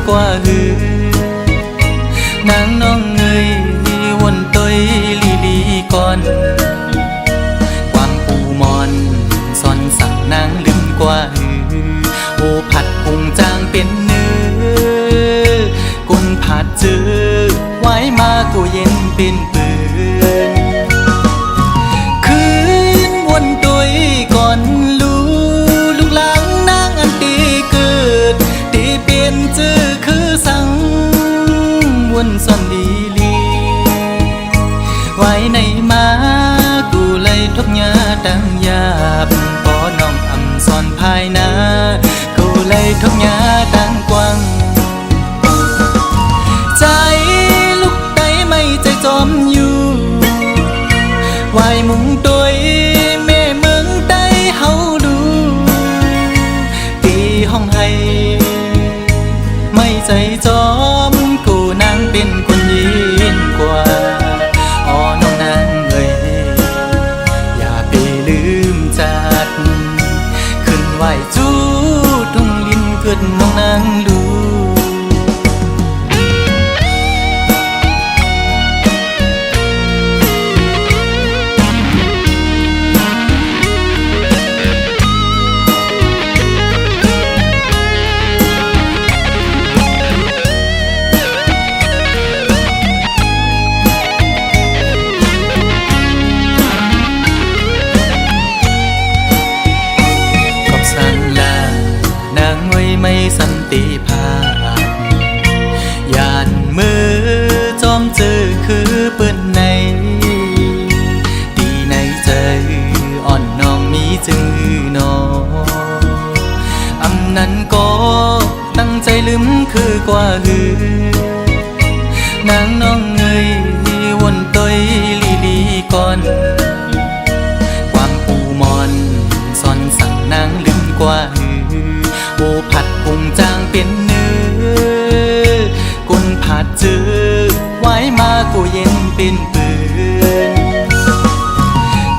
กว่าหือนางน้องเงยวนตอยลีลีก่อนความปูมอนซ่อนสั่งนางลืมกว่าหือโอผัดพุงจางเป็นเนื้อกุนผัดเจอไว้มากูเย็นเป็นปืนคืนวนตอยก่อนลูกหลังนางอันตีเกิดตีเปลี่ยนเจอคือสั่งวนซ่อนลีลีไว้ในมากูเลยทุกยาดังยาบพอน้องอำซ่อนภายนากูเลยทุกยาดังกว้างใจลูกไตไม่ใจจอมอยู่ไว้มุงตัวแม่เมืองใต้เฮาดูตีห้องให้ไม่ใจจอมกูนางเป็นคนยินกว่าอ๋อน้องนางเอ้ยอย่าไปลืมจัดขึ้นไหวจูทุ่งลินเกิดน้องนางดูไม่สันติภาพยานมือจอมเจอคือเปิ้นในดีในใจอ่อนน้องมีจือน้ออำนั้นก็ตั้งใจลืมคือกว่าหือนางน้องเงยวนตอยลีลีก่อนความปูมอนซ่อนสั่งนางลืมกว่าหือโอผัดพุงจางเป็นเนื้อกุนผัดเจอไว้มากูเย็นเป็นปืน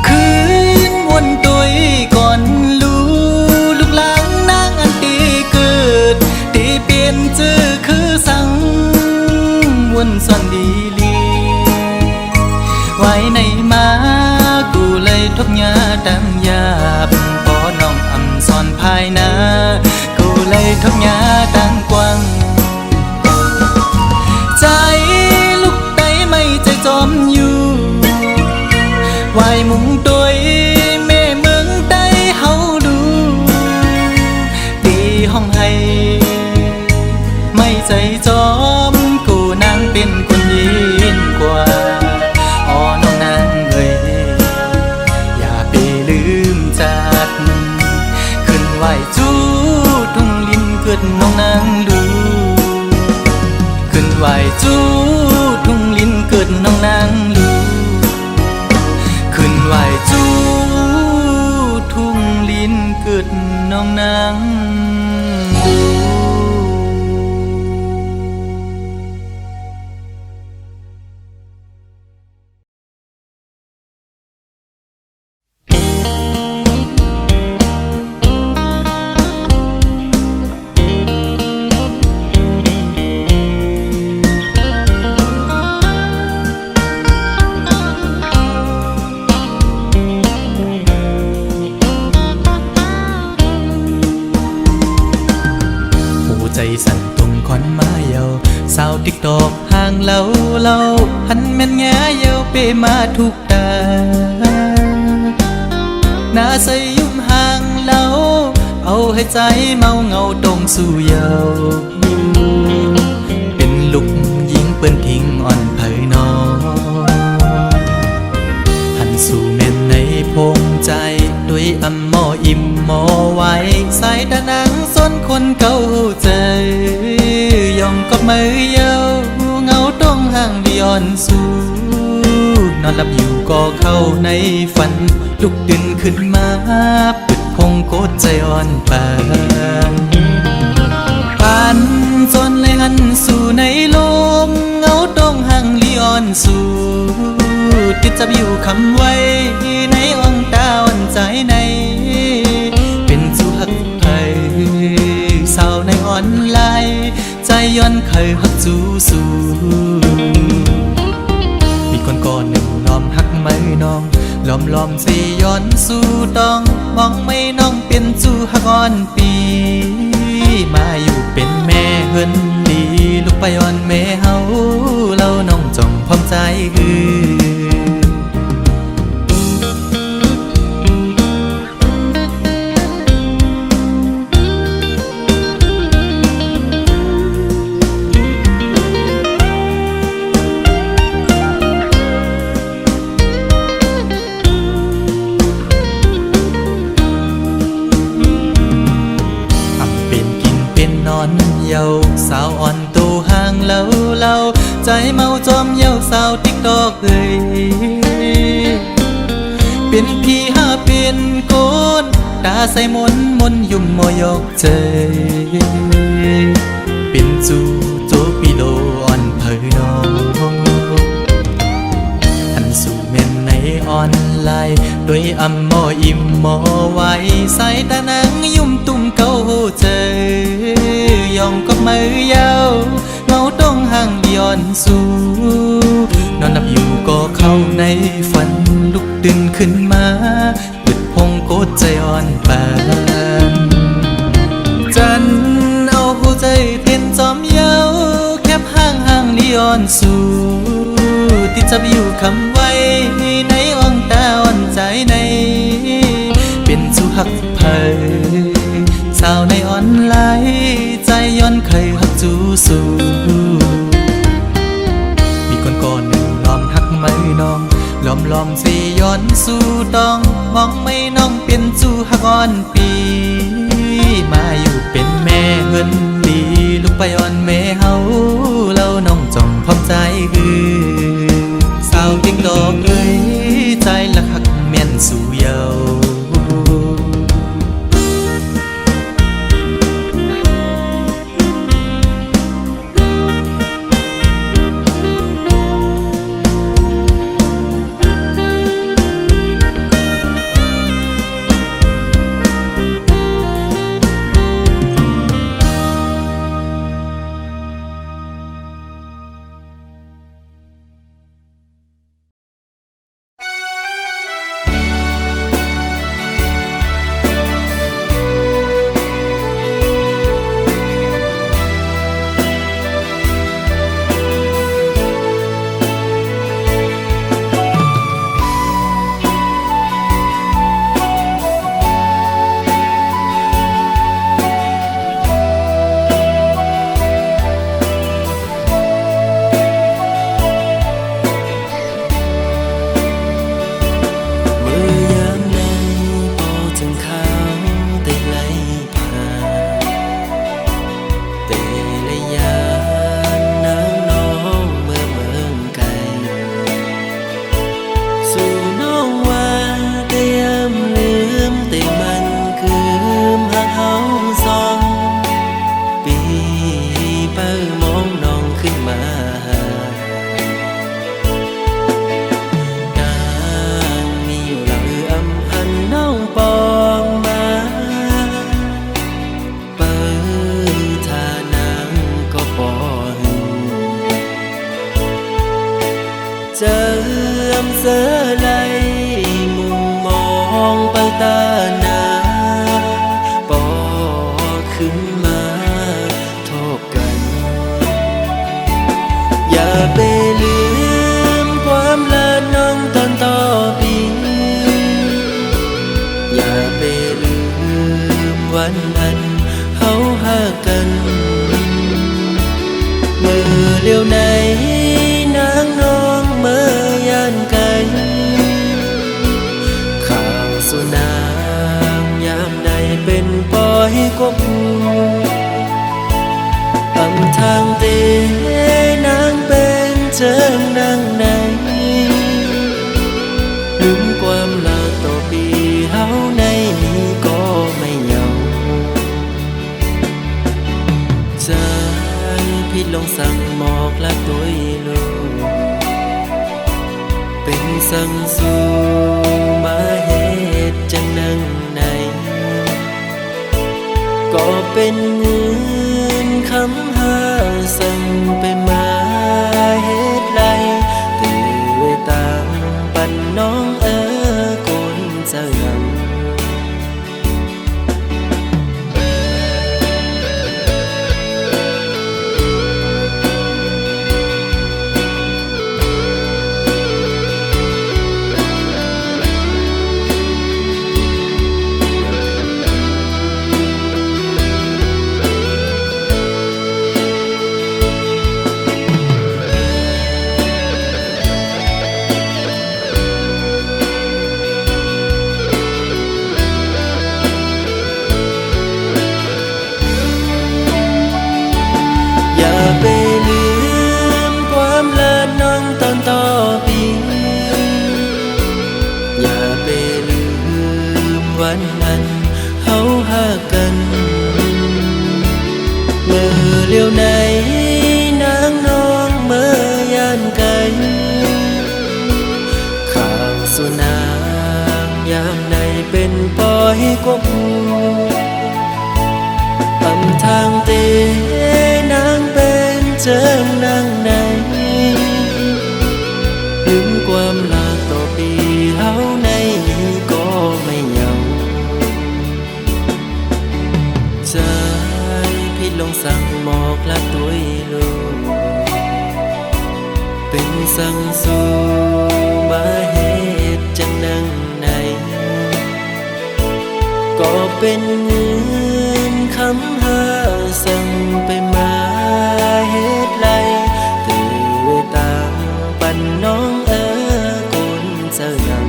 คืนวนตัวก่อนลูกหลังนางอันตีเกิดตีเปลี่ยนเจอคือสั่งวนซ่อนดีลีไว้ในมากูเลยทุกยาดำยาบพอน้องอำซ่อนภายนาเลยทุกยาดังกว้างใจลูกไตไม่ใจจอมอยู่ไว้มุงตัวแม่เมืองใต้เฮาดูตีห้องให้ไม่ใจจอมกูนางเป็นคนยินกว่าอ๋อน้องนางเอ้ยอย่าไปลืมจัดขึ้นไหวจูเกิดน้องนางดูขึ้นไหวจูทุ่งลินเกิดน้องนางดูขึ้นไหวจูทุ่งลินเกิดน้องนางดูใจสั่นตรงคอนมาเยาสาวติ๊กตอกห่างเล่าหันแม่นแง่เยาเปมาทุกตาหน้าใสยุ่มห่างเล่าเอาให้ใจเมาเงาตรงสู่เยาเป็นลูกยิงเปิ้นทิ้งอ่อนเผยนอหันสู่แม่นในพงใจด้วยอำมออิ่มมอไว้สายตานังส้นคนเก่าใจยองกับมือเยาเงาต้องห่างดิอ่อนสู่นอนหลับอยู่ก็เข้าในฝันลุกดึงขึ้นมาปิดพงโคตรใจอ่อนปานปันจนเลยหันสู่ในลมเงาต้องห่างดิอ่อนสู่ติดจับอยู่คำไว้ในอ่องตาอ่อนใจในเป็นสู่หักไทยสาวในออนไลน์ใจ ย้อนเคยฮักจูสูมีคนก่อนหนึ่งล้อมหักไม่น้องล้อมสิย้อนสู่ต้องมองไม่น้องเป็นจูฮักอ่อนปีมาอยู่เป็นแม่เฮินดีลูกไปอ่อนแม่เฮาเล่าน้องจ้องพร้อมใจเยาสาวอ่อนตูห่างเล่าใจเมาจอมเยาสาวติ๊กตอกเป็นพี่หาเป็นโกนตาใส่มนยุ่มมอยอกใจเป็นจูโจปิโลอ่อนเผยน้องหันสู่เม่นในออนไลน์โดยอำมออิ่มมอไว้ใส่ตานังยุ่มตุ่มเกาเจยองก็มือยาวเมาต้องห่างย้อนสู่นอนนับอยู่ก็เข้าในฝันลุกดึงขึ้นมาบึดพงโกดใจอ่อนปานจันเอาหัวใจเต้นจอมเยาแคบห่างลีอ่อนสู่ติดจับอยู่คำไว้ในอ่องตาอ่อนใจในเป็นสู่หักเผยสาวในออนไลน์ใจย้อนเคยหักจูสูมีคนก่อนหนึ่งล้อมหักไม่น้องล้อมสิย้อนสู่ต้องมองไม่น้องเป็นจูหักอ่อนปีมาอยู่เป็นแม่เฮินดีลูกไปอ่อนแม่เฮาเล่าน้องจ้องพร้อมใจสาวติ๊กตอกใจละหักแม่นสู่เยาเจิมเสือไหลมุมมองไปตาหนาปอขึ้นมาโทษกันอย่าไปลืมความละน้องตอนต่อปีอย่าไปลืมวันนั้นเฮาหากันเมื่อเลี้ยวไหนนางน้องเมื่อยานไกลข่าวสุนางยามใดเป็นปล่อยกบอำทางเตนางเป็นเจิงนางไหนลืมความลาต่อปีเฮาในนี้ก็ไม่เหงาใจพี่ลงสั่งหมอกละตัวลูกเป็นสั่งสู่มาเหตุจังนั่งในก็เป็นเงินคำหา ก็มูอำทางเตนางเป็นเจิงนางไหนลืมความลาต่อปีเฮาในก็ไม่เหงาใจพี่ลงสั่งหมอกละตัวโลเป็นสั่งสู่มาเหตุจังนังไหนก็เป็นเงินคำหาสั่งไปมาเหตุไรตื่นตาปันน้องคนเจ้ายัง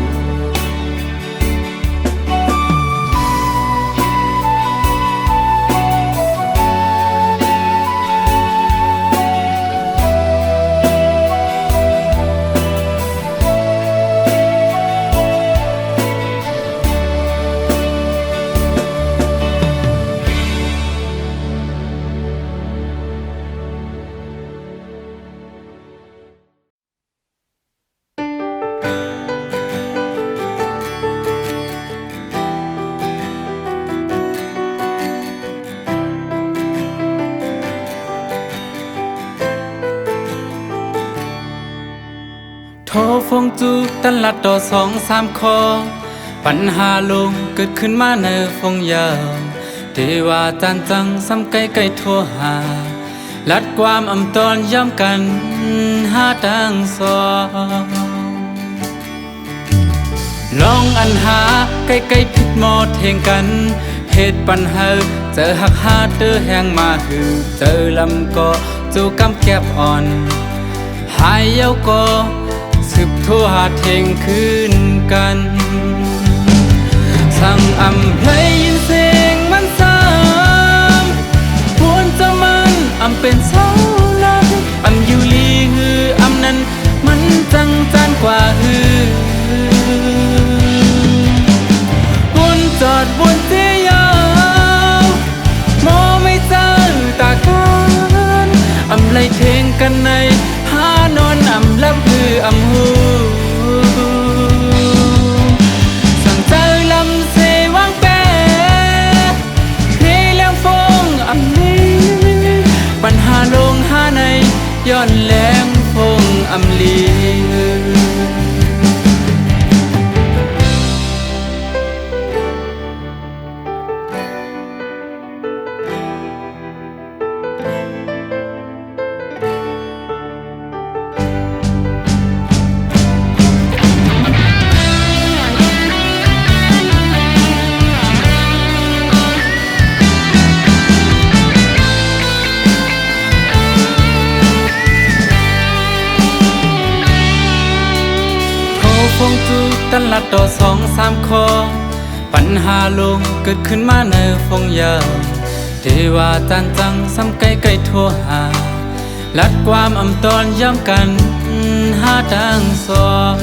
โทรฟงจูตันลัดต่อ2-3คอปัญหาลงเกิดขึ้นมาในฟงยาวเทว่าจานจังซ้ำไกลไกลทั่วหาลัดความอำตอนย้ำกันหาทางสองลองอันหาใกล้ๆผิดหมดเทงกันเหตุปัญหาเจอหักหาเตอแหงมาหือเจอลำก็จูกำแก็บอ่อนหายเย้าก็สืบทั่วหาเทงคืนกันสั่งอำเพลยยินเสียงมันซ้ำพวนจะมันอำเป็นเศร้าลักอำอยู่ลีฮืออำนั้นมันจังจานกว่าฮือวนจอดวนเจียาวมอไม่เจอตากันอำไลเทงกันในหานอนอำลับฮืออำหูสั่งเจอลำเสวางแปรเพลเลี้ยงฟงอำนี้ปัญหาลงหาในย้อนแหลงฟงอำลีฟงจูตันลัดต่อ2-3คอปัญหาลงเกิดขึ้นมาในฟงยาวเทว่าจานจังซ้ำไกลไกลทั่วหาลัดความอำตอนย้ำกันหาทางสอง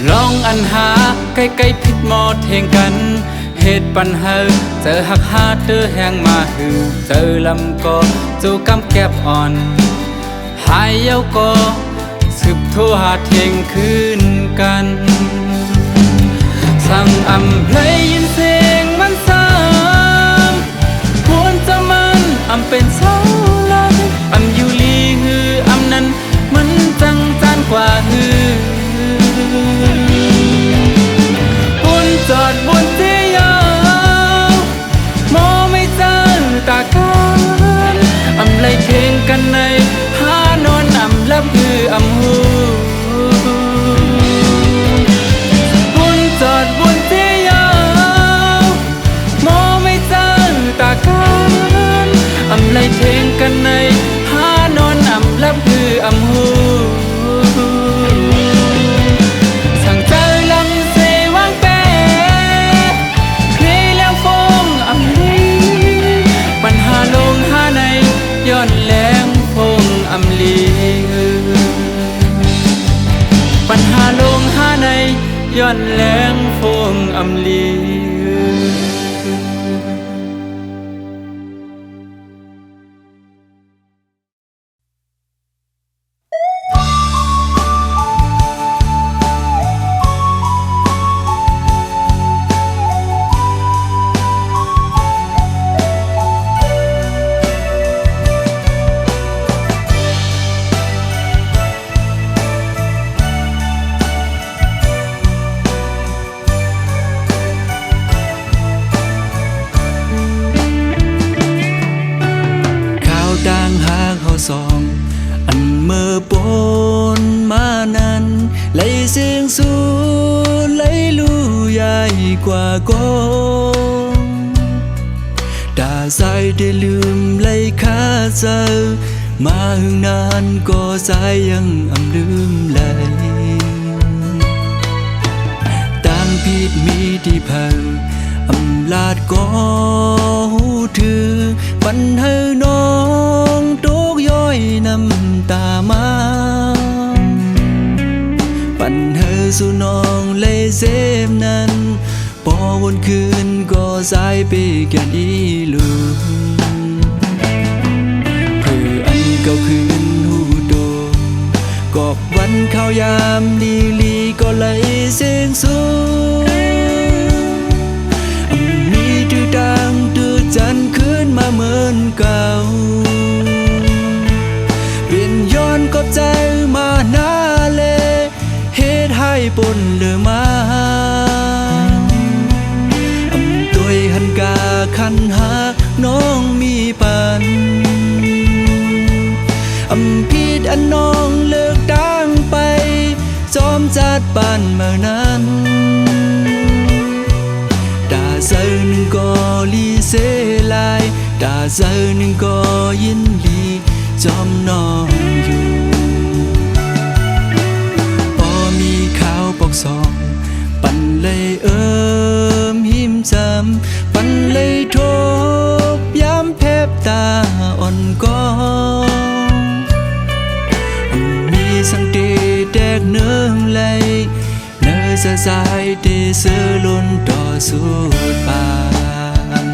ลองอันหาใกล้ๆผิดหมดเทงกันเหตุปัญหาเจอหักหาเตอแหงมาหือเจอลำก็จูกำแก็บอ่อนหายเย้าก็สืบทั่วหาเทงคืนกันสั่งอำเพลยยินเสียงมันซ้ำควรจะมันอำเป็นเศร้าลักอำอยู่ลีฮืออำนั้นมันจังจานกว่าฮือวนจอดบนเตียงมอไม่เจอตากันอำไลเทงกันในหานอนอำลับฮืออำหูวนจอดบนเตียงมอไม่เจอตากันอำไลเทงกันในหานอนอำลับฮืออำหูสั่งเจอลำเสวางแปรเพลเลี้ยงฟงอำลีปัญหาลงหาในย้อนแหลงฟงอำลีปัญหาลงหาในย้อนแหลงฟงอำลี องอันเมื่อปนมานั้นไหลเสียงสูไหลลู่ใหญ่กว่ากองตาใสได้ลืมไหลคาเจอมาหึงนานก็สายยังอำลืมไหลต่างผิดมีที่พังอำลาดก็หูถือปันให้น้องตกย้อยน้ำตามาปันให้สู่น้องเลยเซมนั้นพอวนคืนก็สายไปกันอีลุเพื่ออันเก่าคืนหูโดกอบวันเข้ายามลีก็ไหลเสียงสูมีตื้อดังตื้อจันขึ้นมาเหมือนเก่าเปลี่ยนย้อนกอบใจมาหน้าเลเหตุให้ปนเลือมาตัวหันกาคันหักน้องมีปันผิดอันน้องเลิกดังไปจอมจัดปานเมื่อนั้นดาเซอหนึ่งก็ลีเสลายดาเซอหนึ่งก็ยินลีจอมน้องอยู่พอมีข่าวปอกสองปันเลยหิมจำปันเลยทบย้ำแพบตาอ่อนก้องมีสังเตแดกเนื้อไหลเนื้อสายเตเสือล้นต่อสุดปาน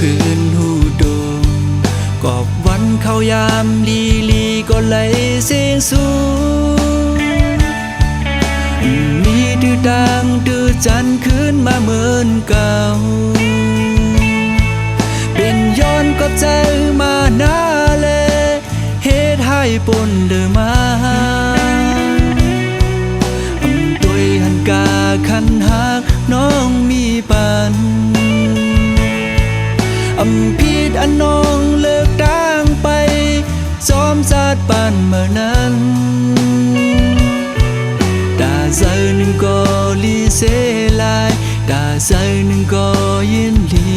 คืนหูโดกอบวันเข้ายามลีก็ไหลเสียงสูมีตื้อดังตื้อจันขึ้นมาเหมือนเก่าเป็นย้อนกอบใจมาหน้าเลเหตุให้ปนเดือมาตัวหันกาคันหักน้องมีปันผิดอันน้องเลิกดังไปจอมจัดปานเมื่อนั้นดาเซอหนึ่งก็ลีเสลายดาเซอหนึ่งก็ยินลี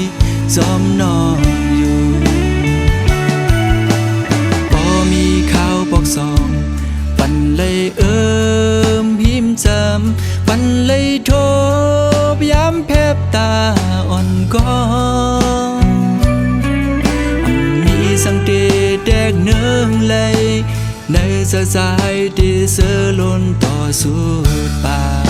จอมน้องอยู่พอมีข่าวปอกสองปันเลยหิมจำปันเลยทบย้ำแพบตาอ่อนก้องสังเตแดกเนื้อไหลในสายที่เสือล้นต่อสุดปาน